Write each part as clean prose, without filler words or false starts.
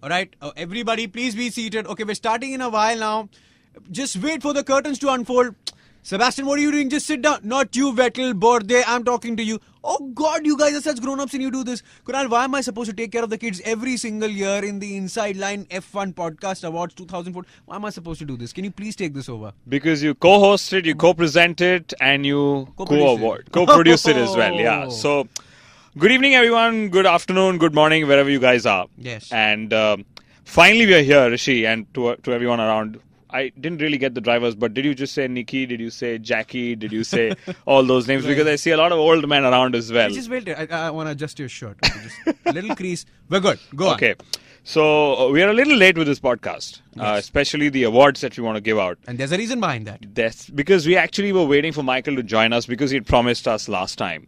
All right, everybody, please be seated. Okay, we're starting in a while now. Just wait for the curtains to unfold. Sebastian, what are you doing? Just sit down. Not you, Vettel, Borde. I'm talking to you. Oh God, you guys are such grown-ups and you do this. Kunal, why am I supposed to take care of the kids every single year in the Inside Line F1 Podcast Awards 2004? Why am I supposed to do this? Can you please take this over? Because you co-host it, you co-present it, and you co-produce it as well. Yeah. So, good evening, everyone. Good afternoon. Good morning, wherever you guys are. Yes. And finally, we are here, Rishi, and to everyone around. I didn't really get the drivers, but did you just say Nikki? Did you say Jackie? Did you say all those names? Because I see a lot of old men around as well. Just wait. I want to adjust your shirt. Okay, just a little crease. We're good. Go on. Okay. So we are a little late with this podcast, especially the awards that we want to give out. And there's a reason behind that. That's because we actually were waiting for Michael to join us because he had promised us last time.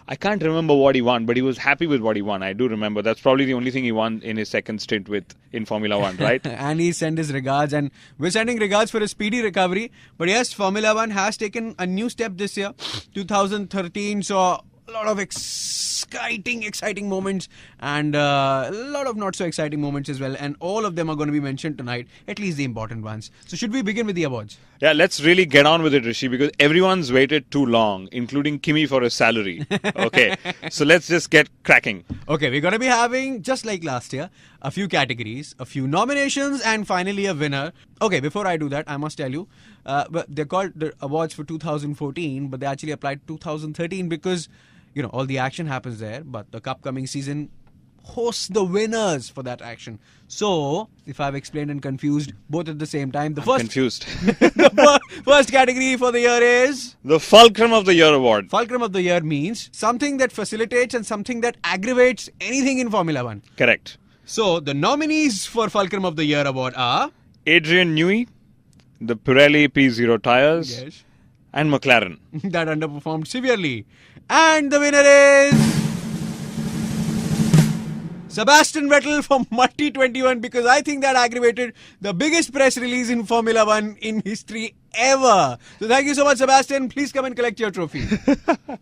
I can't remember what he won, but he was happy with what he won. I do remember. That's probably the only thing he won in his second stint in Formula One, right? And he sent his regards, and we're sending regards for a speedy recovery. But yes, Formula One has taken a new step this year. 2013 saw a lot of exciting moments and a lot of not so exciting moments as well. And all of them are going to be mentioned tonight, at least the important ones. So should we begin with the awards? Yeah, let's really get on with it, Rishi, because everyone's waited too long, including Kimi for his salary. Okay, so let's just get cracking. Okay, we're going to be having, just like last year, a few categories, a few nominations, and finally a winner. Okay, before I do that, I must tell you, but they're called the awards for 2014, but they actually applied 2013 because, you know, all the action happens there, but the upcoming season hosts the winners for that action. So, if I've explained and confused both at the same time, Confused. The first category for the year is the Fulcrum of the Year award. Fulcrum of the Year means something that facilitates and something that aggravates anything in Formula One. Correct. So, the nominees for Fulcrum of the Year award are Adrian Newey, the Pirelli P0 tires, yes, and McLaren. that underperformed severely. And the winner is Sebastian Vettel from Multi 21, because I think that aggravated the biggest press release in Formula One in history ever. So thank you so much, Sebastian. Please come and collect your trophy.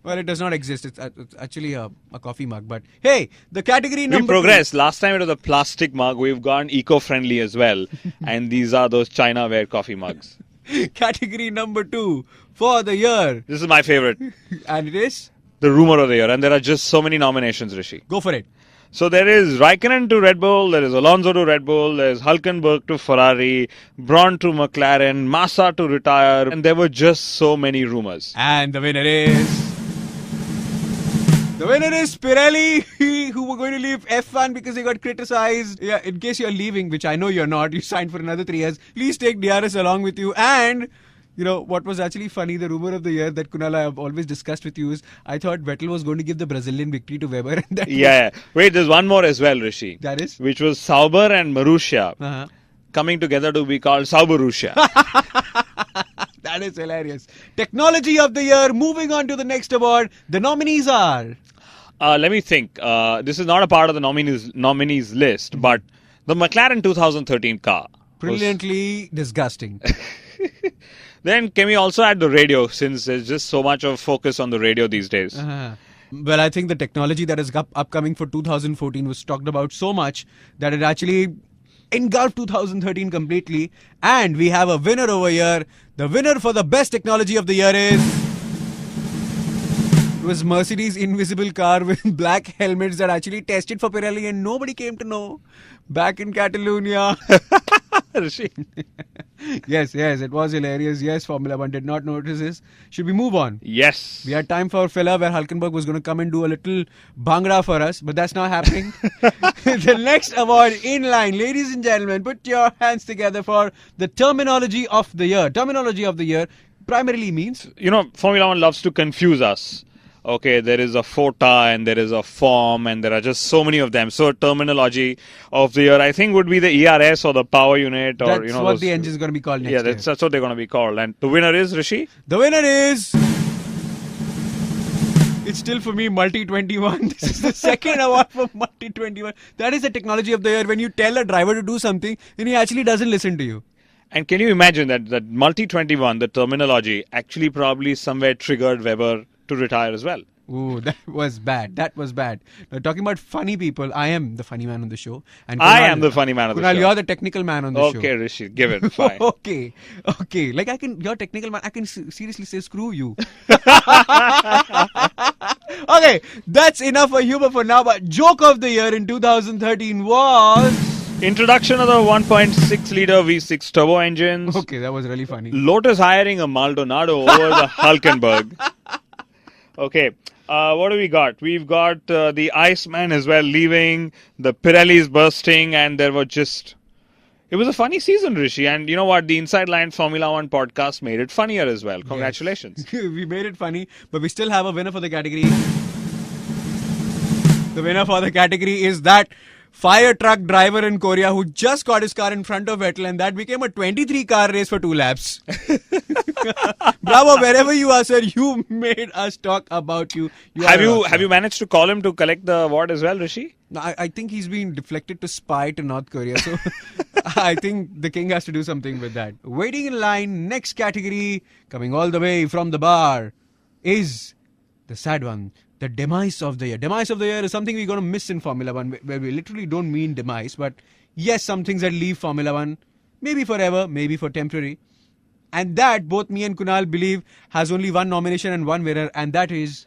Well, it does not exist. It's actually a coffee mug. But hey, the category number We progressed. Last time it was a plastic mug. We've gone eco-friendly as well. And these are those China-ware coffee mugs. Category number 2 for the year. This is my favorite. And it is? The Rumor of the Year. And there are just so many nominations, Rishi. Go for it. So there is Raikkonen to Red Bull, there is Alonso to Red Bull, there is Hülkenberg to Ferrari, Braun to McLaren, Massa to retire, and there were just so many rumors. And the winner is Pirelli, who were going to leave F1 because they got criticized. Yeah, in case you're leaving, which I know you're not, you signed for another 3 years, please take DRS along with you. And you know, what was actually funny, the rumor of the year that Kunal I have always discussed with you is, I thought Vettel was going to give the Brazilian victory to Weber. And that Wait, there's one more as well, Rishi. That is? Which was Sauber and Marussia coming together to be called Sauberussia. That is hilarious. Technology of the year. Moving on to the next award. The nominees are... let me think. This is not a part of the nominees list, but the McLaren 2013 car. Brilliantly disgusting. Then can we also add the radio, since there's just so much of focus on the radio these days? Well, I think the technology that is upcoming for 2014 was talked about so much that it actually engulfed 2013 completely. And we have a winner over here. The winner for the best technology of the year is... It was Mercedes' invisible car with black helmets that actually tested for Pirelli and nobody came to know. Back in Catalonia. Yes, it was hilarious. Yes, Formula One did not notice this. Should we move on? Yes. We had time for filler where Hülkenberg was going to come and do a little bhangra for us, but that's not happening. The next award in line, ladies and gentlemen, put your hands together for the terminology of the year. Terminology of the year primarily means... You know, Formula One loves to confuse us. Okay, there is a FOTA and there is a form and there are just so many of them. So terminology of the year, I think, would be the ERS or the power unit, or that's what the engine is going to be called next year. That's what they're going to be called. And the winner is, Rishi? The winner is... It's still for me Multi 21. This is the second award for Multi 21. That is the technology of the year. When you tell a driver to do something, then he actually doesn't listen to you. And can you imagine that Multi 21, the terminology, actually probably somewhere triggered Weber to retire as well? Ooh, that was bad. That was bad. Now, talking about funny people, I am the funny man on the show. And I am the funny man of the Kunal, show. you're the technical man on the show. Okay, Rishi, give it. Fine. Okay. Like you're technical man. I can seriously say screw you. Okay, that's enough for humor for now. But joke of the year in 2013 was Introduction of the 1.6 liter V6 turbo engines. okay. That was really funny. Lotus hiring a Maldonado over the Hulkenberg. Okay. What do we got? We've got the Iceman as well leaving, the Pirellis bursting, and there were just... It was a funny season, Rishi. And you know what? The Inside Line Formula One podcast made it funnier as well. Congratulations. Yes. We made it funny, but we still have a winner for the category. The winner for the category is that fire truck driver in Korea who just got his car in front of Vettel, and that became a 23-car race for 2 laps. Bravo, wherever you are, sir. You made us talk about you. Have you managed to call him to collect the award as well, Rishi? No, I think he's been deflected to spy to North Korea. So I think the king has to do something with that. Waiting in line, next category, coming all the way from the bar, is the sad one. The demise of the year. Demise of the year is something we're going to miss in Formula One, where we literally don't mean demise, but yes, some things that leave Formula One, maybe forever, maybe for temporary. And that, both me and Kunal believe, has only one nomination and one winner, and that is...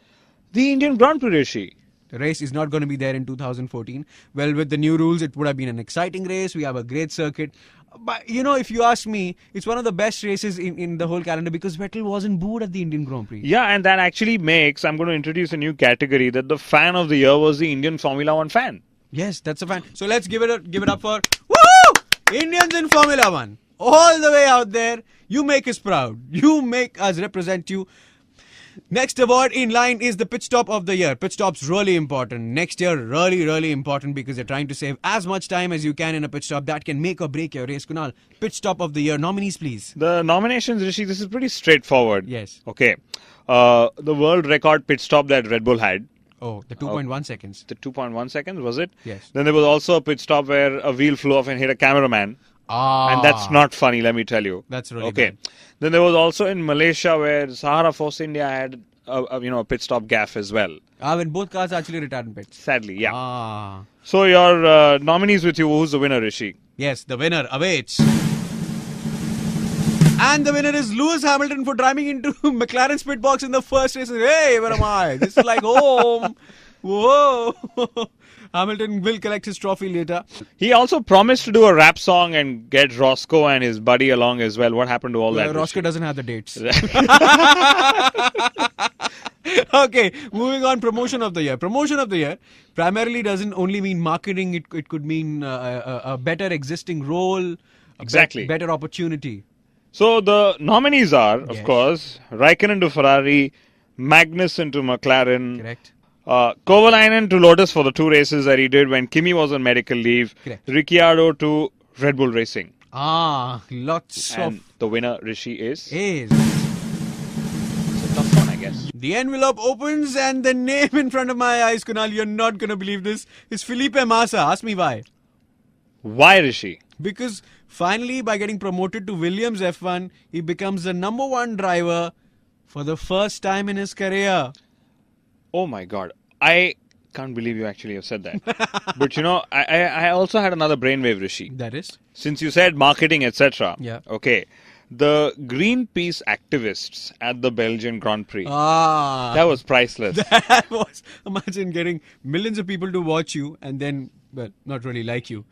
The Indian Grand Prix, Rishi. The race is not going to be there in 2014. Well, with the new rules, it would have been an exciting race. We have a great circuit. But, if you ask me, it's one of the best races in the whole calendar because Vettel wasn't booed at the Indian Grand Prix. Yeah, and that actually makes, I'm going to introduce a new category, that the fan of the year was the Indian Formula One fan. Yes, that's a fan. So let's give it up for woohoo! Indians in Formula One. All the way out there. You make us proud. You make us represent you. Next award in line is the pit stop of the year. Pit stop's really important. Next year, really, really important because you're trying to save as much time as you can in a pit stop. That can make or break your race. Kunal, pit stop of the year. Nominees, please. The nominations, Rishi, this is pretty straightforward. Yes. Okay. The world record pit stop that Red Bull had. Oh, the 2.1 seconds. The 2.1 seconds, was it? Yes. Then there was also a pit stop where a wheel flew off and hit a cameraman. And that's not funny, let me tell you. That's really okay. bad. Then there was also in Malaysia where Sahara Force India had a pit stop gaffe as well. When both cars actually retired in pits. Sadly, yeah. Ah. So your nominees with you. Who's the winner, Rishi? Yes, the winner awaits. And the winner is Lewis Hamilton for driving into McLaren's pit box in the first race. Hey, where am I? This is like home. Whoa. Hamilton will collect his trophy later. He also promised to do a rap song and get Roscoe and his buddy along as well. What happened to all that? Roscoe doesn't have the dates. Okay, moving on. Promotion of the year. Promotion of the year primarily doesn't only mean marketing. It could mean a better existing role. Exactly. Better opportunity. So the nominees are, of Yes. course, Raikkonen to Ferrari, Magnussen to McLaren, Correct. Kovalainen to Lotus for the 2 races that he did when Kimi was on medical leave, Correct. Ricciardo to Red Bull Racing. Lots And of the winner, Rishi, is... A's. It's a tough one, I guess. The envelope opens and the name in front of my eyes, Kunal, you're not going to believe this, is Felipe Massa. Ask me why. Why, Rishi? Because finally, by getting promoted to Williams F1, he becomes the number 1 driver for the first time in his career. Oh my God. I can't believe you actually have said that. But I also had another brainwave, Rishi. That is? Since you said marketing, etc. Yeah. Okay. The Greenpeace activists at the Belgian Grand Prix. That was priceless. That was, imagine getting millions of people to watch you and then, well, not really like you.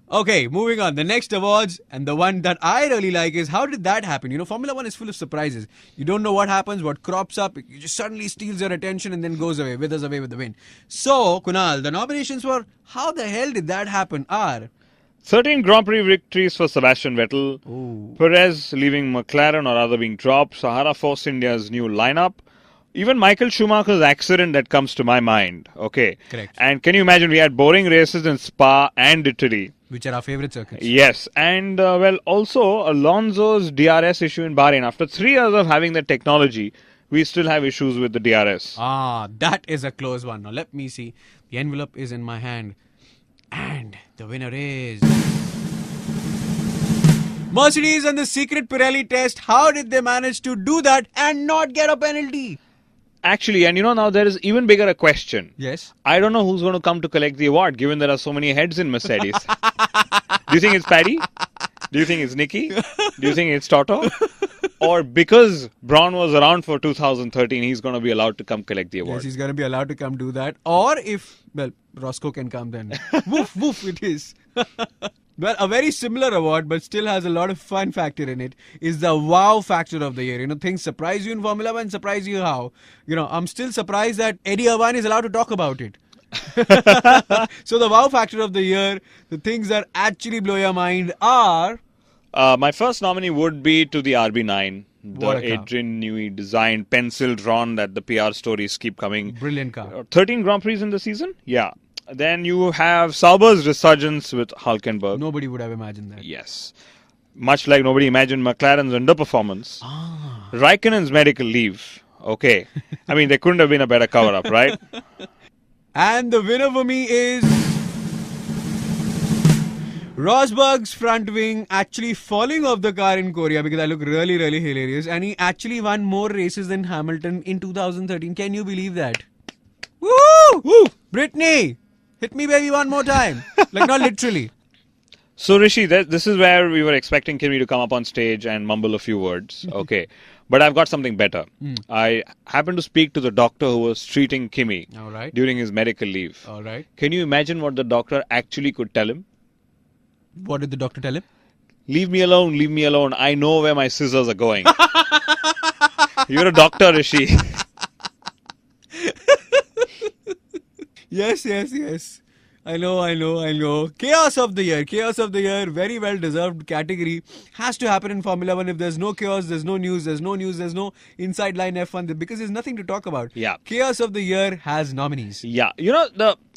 Okay, moving on. The next awards, and the one that I really like is, how did that happen? Formula One is full of surprises. You don't know what happens, what crops up. It just suddenly steals your attention and then goes away, withers away with the wind. So, Kunal, the nominations for how the hell did that happen are... 13 Grand Prix victories for Sebastian Vettel. Ooh. Perez leaving McLaren or rather being dropped. Sahara Force India's new lineup. Even Michael Schumacher's accident that comes to my mind. Okay. Correct. And can you imagine, we had boring races in Spa and Italy. Which are our favorite circuits. Yes. And, also Alonso's DRS issue in Bahrain. After 3 years of having the technology, we still have issues with the DRS. That is a close one. Now, let me see. The envelope is in my hand. And the winner is... Mercedes and the secret Pirelli test. How did they manage to do that and not get a penalty? Actually, and now there is even bigger a question. Yes. I don't know who's going to come to collect the award, given there are so many heads in Mercedes. Do you think it's Paddy? Do you think it's Nicky? Do you think it's Toto? Or because Braun was around for 2013, he's going to be allowed to come collect the award? Yes, he's going to be allowed to come do that. Or if, well, Roscoe can come then. Woof, woof, it is. Well, a very similar award, but still has a lot of fun factor in it, is the wow factor of the year. Things surprise you in Formula One, surprise you how? I'm still surprised that Eddie Irvine is allowed to talk about it. So the wow factor of the year, the things that actually blow your mind are... My first nominee would be to the RB9. What a The car. Adrian Newey designed, pencil drawn that the PR stories keep coming. Brilliant car. 13 Grand Prix in the season? Yeah. Then you have Sauber's resurgence with Hulkenberg. Nobody would have imagined that. Yes. Much like nobody imagined McLaren's underperformance. Raikkonen's medical leave. Okay. I mean, there couldn't have been a better cover-up, right? And the winner for me is... Rosberg's front wing actually falling off the car in Korea because I look really, really hilarious. And he actually won more races than Hamilton in 2013. Can you believe that? Woo! Woo! Brittany! Hit me, baby, one more time. Like, not literally. So, Rishi, this is where we were expecting Kimi to come up on stage and mumble a few words. Okay. But I've got something better. I happened to speak to the doctor who was treating Kimi All right. during his medical leave. All right. Can you imagine what the doctor actually could tell him? What did the doctor tell him? Leave me alone, leave me alone. I know where my scissors are going. You're a doctor, Rishi. Yes. I know. Chaos of the year. Very well deserved category. Has to happen in Formula One. If there's no chaos, there's no news, there's no inside line F1 because there's nothing to talk about. Yeah. Chaos of the year has nominees. Yeah.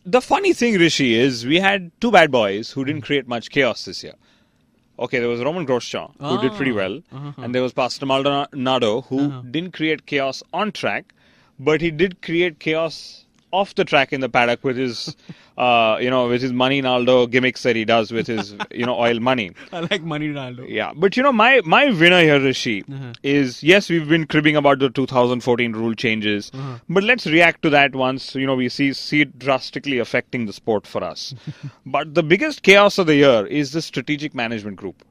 The funny thing, Rishi, is we had two bad boys who didn't create much chaos this year. Okay, there was Roman Grosjean, who did pretty well. And there was Pastor Maldonado, who didn't create chaos on track, but he did create chaos off the track in the paddock with his, with his money Naldo gimmicks that he does with his, oil money. I like Money Ronaldo. Yeah, but my winner here, Rishi, is, yes, we've been cribbing about the 2014 rule changes, but let's react to that once, we see it drastically affecting the sport for us. But the biggest chaos of the year is the strategic management group.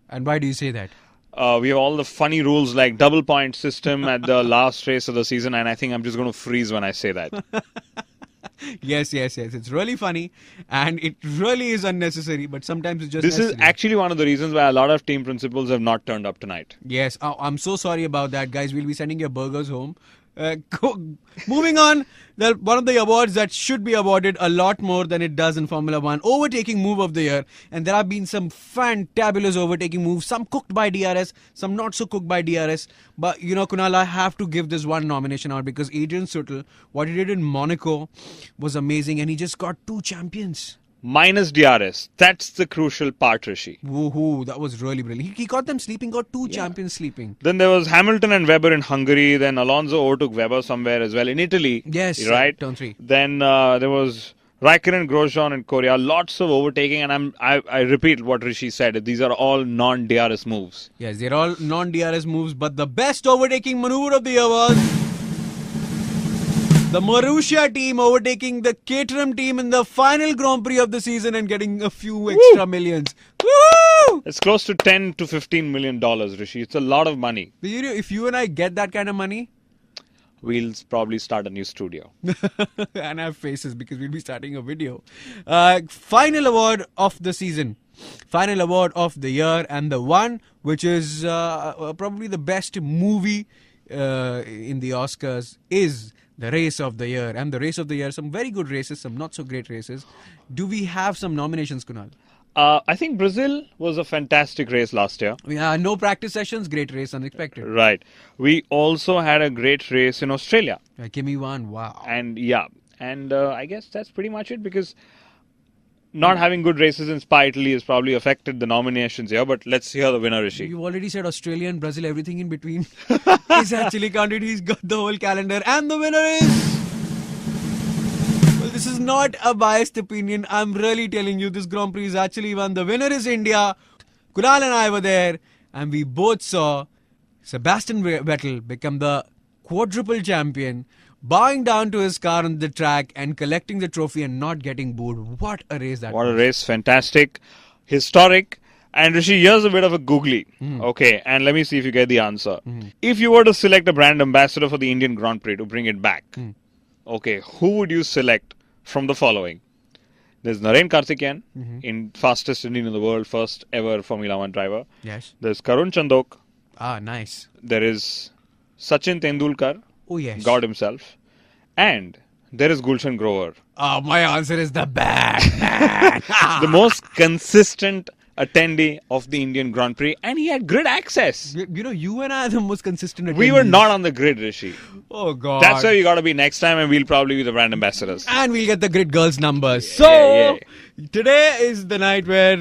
And why do you say that? We have all the funny rules like double point system at the last race of the season, and I think I'm just going to freeze when I say that. Yes. It's really funny and it really is unnecessary, but sometimes it's just This is necessary. actually one of the reasons why a lot of team principals have not turned up tonight. Yes, I'm so sorry about that, guys. We'll be sending your burgers home. Moving on, one of the awards that should be awarded a lot more than it does in Formula One, Overtaking Move of the Year. And there have been some fantabulous overtaking moves, some cooked by DRS, some not so cooked by DRS. But, Kunal, I have to give this one nomination out because Adrian Sutil, what he did in Monaco was amazing and he just got 2 champions. Minus DRS. That's the crucial part, Rishi. Woohoo, that was really brilliant. He got them sleeping, got 2 champions sleeping. Then there was Hamilton and Webber in Hungary. Then Alonso overtook Webber somewhere as well in Italy. Yes, right. turn 3. Then there was Raikkonen and Grosjean in Korea. Lots of overtaking, and I repeat what Rishi said. These are all non-DRS moves. Yes, they're all non-DRS moves, but the best overtaking maneuver of the year was the Marussia team overtaking the Caterham team in the final Grand Prix of the season and getting a few extra millions. Woo! It's close to $10 to $15 million, Rishi. It's a lot of money. If you and I get that kind of money, we'll probably start a new studio. and have faces because we'll be starting a video. Final award of the season. Final award of the year, and the one which is probably the best movie in the Oscars is the race of the year. And the race of the year, some very good races, some not so great races. Do we have some nominations, Kunal? I think Brazil was a fantastic race last year. Yeah, no practice sessions, great race, unexpected. Right. We also had a great race in Australia. Kimi won, wow. And I guess that's pretty much it, because not having good races in Spa, Italy has probably affected the nominations here. But let's hear the winner, Rishi. You already said Australia and Brazil, everything in between. He's actually counted. He's got the whole calendar. And the winner is... Well, this is not a biased opinion. I'm really telling you, this Grand Prix is actually won. The winner is India. Kunal and I were there. And we both saw Sebastian Vettel become the quadruple champion, bowing down to his car on the track and collecting the trophy and not getting booed. What a race that What was. a race. Fantastic. Historic. And Rishi, here's a bit of a googly. Okay, and let me see if you get the answer. If you were to select a brand ambassador for the Indian Grand Prix to bring it back, okay, who would you select from the following? There's Naren Karthikeyan, in fastest Indian in the world, first ever Formula 1 driver. Yes. There's Karun Chandok. Ah, nice. There is Sachin Tendulkar, Oh, yes. God himself. And there is Gulshan Grover. My answer is the Batman. The most consistent attendee of the Indian Grand Prix, and he had grid access. You know, you and I are the most consistent. We were attendees. not on the grid, Rishi. Oh, God. That's where you got to be next time, and we'll probably be the brand ambassadors. And we'll get the grid girls' numbers. So, today is the night where,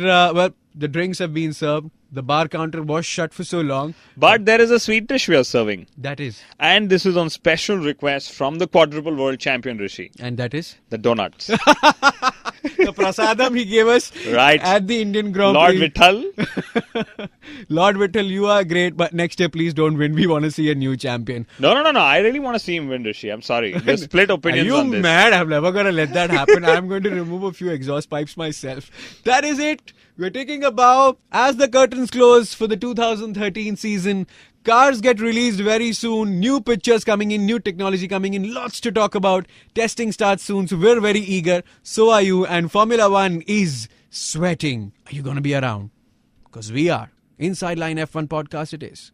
the drinks have been served. The bar counter was shut for so long. But there is a sweet dish we are serving. That is. And this is on special request from the quadruple world champion, Rishi. And that is? The donuts. The prasadam he gave us Right. at the Indian Grand Lord Prix. Vittal. Lord Vittal, you are great, but next year please don't win. We want to see a new champion. No. I really want to see him win, Rishi. I'm sorry. There's split opinions Are on you this. mad? I'm never going to let that happen. I'm going to remove a few exhaust pipes myself. That is it. We're taking a bow as the curtains close for the 2013 season. Cars get released very soon. New pictures coming in, new technology coming in. Lots to talk about. Testing starts soon, so we're very eager. So are you. And Formula One is sweating. Are you going to be around? Because we are. Inside Line F1 podcast it is.